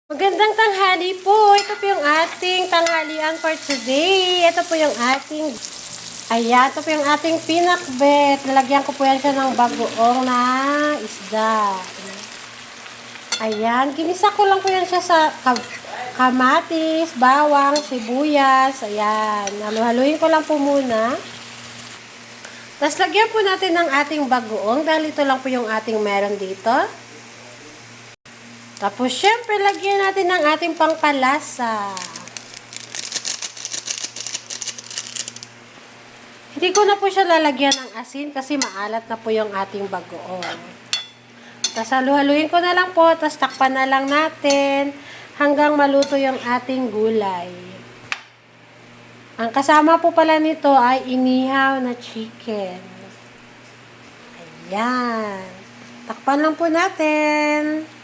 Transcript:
Magandang tanghali po. Ito po yung ating tanghalian for today. Ito po yung ating, ito po yung ating pinakbet. Nalagyan ko po yan siya ng bagoong na isda. Ayan, ginisa ko lang po yan siya sa kamatis, bawang, sibuyas. Ayan, halu-haluin ko lang po muna. Tapos lagyan po natin ng ating bagoong dahil ito lang po yung ating meron dito. Tapos, syempre, lagyan natin ng ating pangpalasa. Hindi ko na po siya lalagyan ng asin kasi maalat na po yung ating bagoong. Tapos, halu-haluin ko na lang po. Tapos, takpan na lang natin hanggang maluto yung ating gulay. Ang kasama po pala nito ay inihaw na chicken. Ayan. Takpan lang po natin.